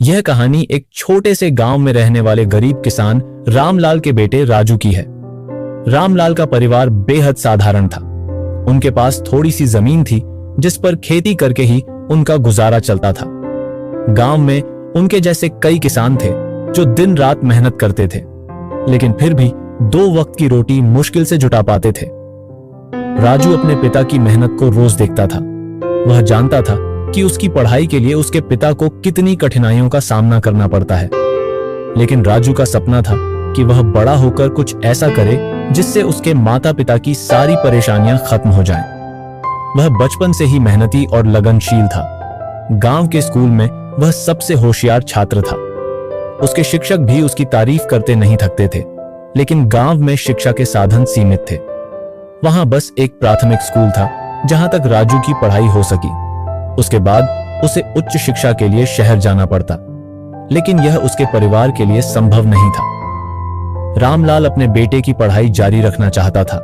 यह कहानी एक छोटे से गांव में रहने वाले गरीब किसान रामलाल के बेटे राजू की है। रामलाल का परिवार बेहद साधारण था। उनके पास थोड़ी सी जमीन थी जिस पर खेती करके ही उनका गुजारा चलता था। गांव में उनके जैसे कई किसान थे जो दिन रात मेहनत करते थे, लेकिन फिर भी 2 वक्त की रोटी मुश्किल से जुटा पाते थे। राजू अपने पिता की मेहनत को रोज देखता था। वह जानता था कि उसकी पढ़ाई के लिए उसके पिता को कितनी कठिनाइयों का सामना करना पड़ता है, लेकिन राजू का सपना था कि वह बड़ा होकर कुछ ऐसा करे जिससे उसके माता पिता की सारी परेशानियां खत्म हो जाएं। वह बचपन से ही मेहनती और लगनशील था। गांव के स्कूल में वह सबसे होशियार छात्र था। उसके शिक्षक भी उसकी तारीफ करते नहीं थकते थे, लेकिन गांव में शिक्षा के साधन सीमित थे। वहां बस एक प्राथमिक स्कूल था जहां तक राजू की पढ़ाई हो सकी। उसके बाद उसे उच्च शिक्षा के लिए शहर जाना पड़ता, लेकिन यह उसके परिवार के लिए संभव नहीं था। रामलाल अपने बेटे की पढ़ाई जारी रखना चाहता था,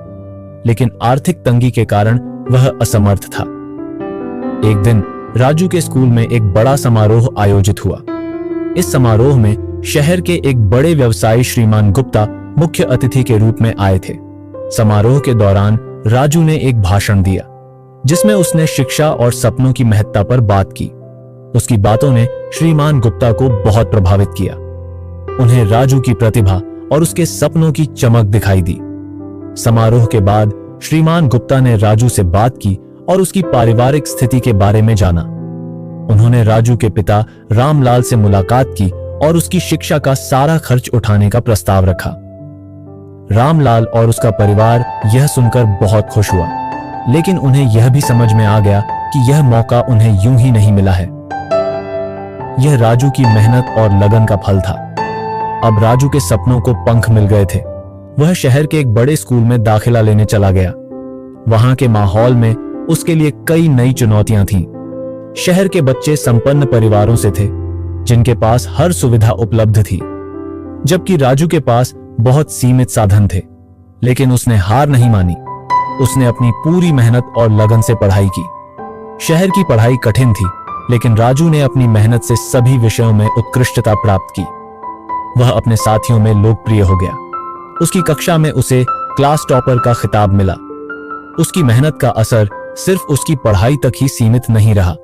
लेकिन आर्थिक तंगी के कारण वह असमर्थ था। एक दिन राजू के स्कूल में एक बड़ा समारोह आयोजित हुआ। इस समारोह में शहर के एक बड़े व्यवसायी श्रीमान गुप्ता मुख्य अतिथि के रूप में आए थे। समारोह के दौरान राजू ने एक भाषण दिया जिसमें उसने शिक्षा और सपनों की महत्ता पर बात की। उसकी बातों ने श्रीमान गुप्ता को बहुत प्रभावित किया। उन्हें राजू की प्रतिभा और उसके सपनों की चमक दिखाई दी। समारोह के बाद श्रीमान गुप्ता ने राजू से बात की और उसकी पारिवारिक स्थिति के बारे में जाना। उन्होंने राजू के पिता रामलाल से मुलाकात की और उसकी शिक्षा का सारा खर्च उठाने का प्रस्ताव रखा। रामलाल और उसका परिवार यह सुनकर बहुत खुश हुआ, लेकिन उन्हें यह भी समझ में आ गया कि यह मौका उन्हें यूं ही नहीं मिला है। यह राजू की मेहनत और लगन का फल था। अब राजू के सपनों को पंख मिल गए थे। वह शहर के एक बड़े स्कूल में दाखिला लेने चला गया। वहां के माहौल में उसके लिए कई नई चुनौतियां थीं। शहर के बच्चे संपन्न परिवारों से थे जिनके पास हर सुविधा उपलब्ध थी, जबकि राजू के पास बहुत सीमित साधन थे। लेकिन उसने हार नहीं मानी। उसने अपनी पूरी मेहनत और लगन से पढ़ाई की। शहर की पढ़ाई कठिन थी, लेकिन राजू ने अपनी मेहनत से सभी विषयों में उत्कृष्टता प्राप्त की। वह अपने साथियों में लोकप्रिय हो गया। उसकी कक्षा में उसे क्लास टॉपर का खिताब मिला। उसकी मेहनत का असर सिर्फ उसकी पढ़ाई तक ही सीमित नहीं रहा,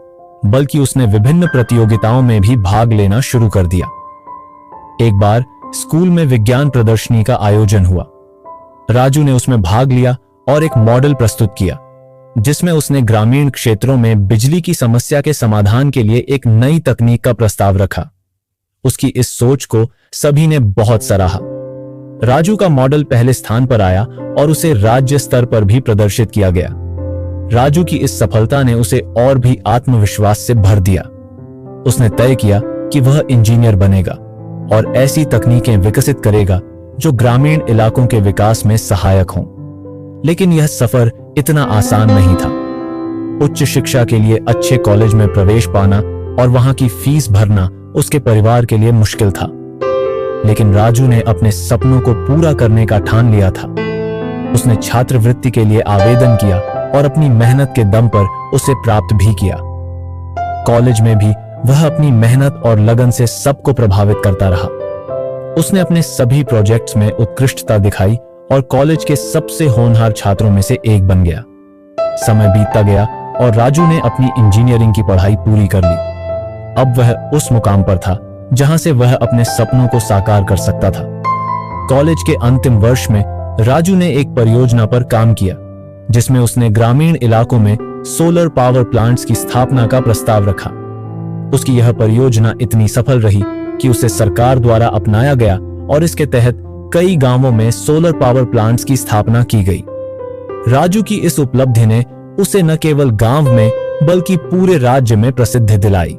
बल्कि उसने विभिन्न प्रतियोगिताओं में भी भाग लेना शुरू कर दिया। एक बार स्कूल में विज्ञान प्रदर्शनी का आयोजन हुआ। राजू ने उसमें भाग लिया और एक मॉडल प्रस्तुत किया जिसमें उसने ग्रामीण क्षेत्रों में बिजली की समस्या के समाधान के लिए एक नई तकनीक का प्रस्ताव रखा। उसकी इस सोच को सभी ने बहुत सराहा। राजू का मॉडल पहले स्थान पर आया और उसे राज्य स्तर पर भी प्रदर्शित किया गया। राजू की इस सफलता ने उसे और भी आत्मविश्वास से भर दिया। उसने तय किया कि वह इंजीनियर बनेगा और ऐसी तकनीकें विकसित करेगा जो ग्रामीण इलाकों के विकास में सहायक हों। लेकिन यह सफर इतना आसान नहीं था। उच्च शिक्षा के लिए अच्छे कॉलेज में प्रवेश पाना और वहां की फीस भरना उसके परिवार के लिए मुश्किल था। लेकिन राजू ने अपने सपनों को पूरा करने का ठान लिया था। उसने छात्रवृत्ति के लिए आवेदन किया और अपनी मेहनत के दम पर उसे प्राप्त भी किया। कॉलेज में भी वह अपनी मेहनत और लगन से सबको प्रभावित करता रहा। उसने अपने सभी प्रोजेक्ट्स में उत्कृष्टता दिखाई और कॉलेज के सबसे होनहार छात्रों में से एक बन गया। समय बीतता गया और राजू ने अपनी इंजीनियरिंग की पढ़ाई पूरी कर ली। अब वह उस मुकाम पर था जहां से वह अपने सपनों को साकार कर सकता था। कॉलेज के अंतिम वर्ष में राजू ने एक परियोजना पर काम किया जिसमें उसने ग्रामीण इलाकों में सोलर पावर प्लांट्स की स्थापना का प्रस्ताव रखा। उसकी यह परियोजना इतनी सफल रही कि उसे सरकार द्वारा अपनाया गया और इसके तहत कई गांवों में सोलर पावर प्लांट्स की स्थापना की गई। राजू की इस उपलब्धि ने उसे न केवल गांव में बल्कि पूरे राज्य में प्रसिद्धि दिलाई।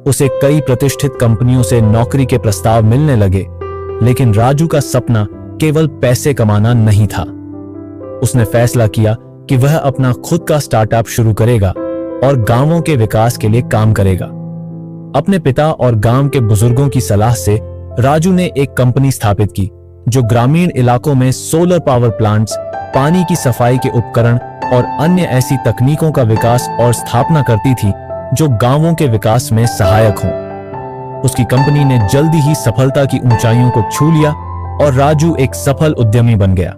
उसे कई प्रतिष्ठित कंपनियों से नौकरी के प्रस्ताव मिलने लगे, लेकिन राजू का सपना केवल पैसे कमाना नहीं था। उसने फैसला किया कि वह अपना खुद का स्टार्टअप शुरू करेगा और गांवों के विकास के लिए काम करेगा। अपने पिता और गांव के बुजुर्गों की सलाह से राजू ने एक कंपनी स्थापित की जो ग्रामीण इलाकों में सोलर पावर प्लांट्स, पानी की सफाई के उपकरण और अन्य ऐसी तकनीकों का विकास और स्थापना करती थी जो गांवों के विकास में सहायक हों। उसकी कंपनी ने जल्दी ही सफलता की ऊंचाइयों को छू लिया और राजू एक सफल उद्यमी बन गया।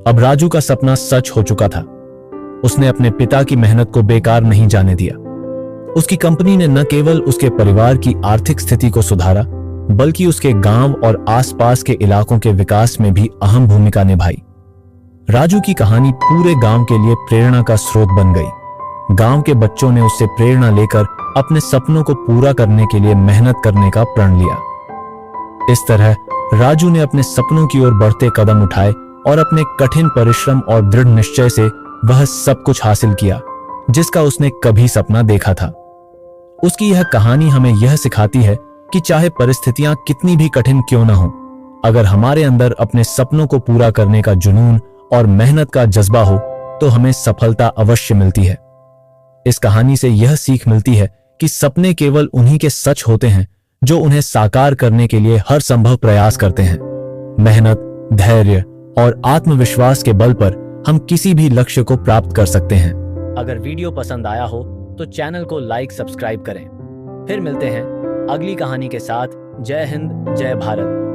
अब राजू का सपना सच हो चुका था। उसने अपने पिता की मेहनत को बेकार नहीं जाने दिया। उसकी कंपनी ने न केवल उसके परिवार की आर्थिक स्थिति को सुधारा, बल्कि उसके गांव और आसपास के इलाकों के विकास में भी अहम भूमिका निभाई। राजू की कहानी पूरे गांव के लिए प्रेरणा का स्रोत बन गई। गांव के बच्चों ने उससे प्रेरणा लेकर अपने सपनों को पूरा करने के लिए मेहनत करने का प्रण लिया। इस तरह राजू ने अपने सपनों की ओर बढ़ते कदम उठाए और अपने कठिन परिश्रम और दृढ़ निश्चय से वह सब कुछ हासिल किया जिसका उसने कभी सपना देखा था। उसकी यह कहानी हमें यह सिखाती है कि चाहे परिस्थितियां कितनी भी कठिन क्यों न हो, अगर हमारे अंदर अपने सपनों को पूरा करने का जुनून और मेहनत का जज्बा हो तो हमें सफलता अवश्य मिलती है। इस कहानी से यह सीख मिलती है कि सपने केवल उन्हीं के सच होते हैं जो उन्हें साकार करने के लिए हर संभव प्रयास करते हैं। मेहनत, धैर्य और आत्मविश्वास के बल पर हम किसी भी लक्ष्य को प्राप्त कर सकते हैं। अगर वीडियो पसंद आया हो तो चैनल को लाइक, सब्सक्राइब करें। फिर मिलते हैं अगली कहानी के साथ। जय हिंद, जय भारत।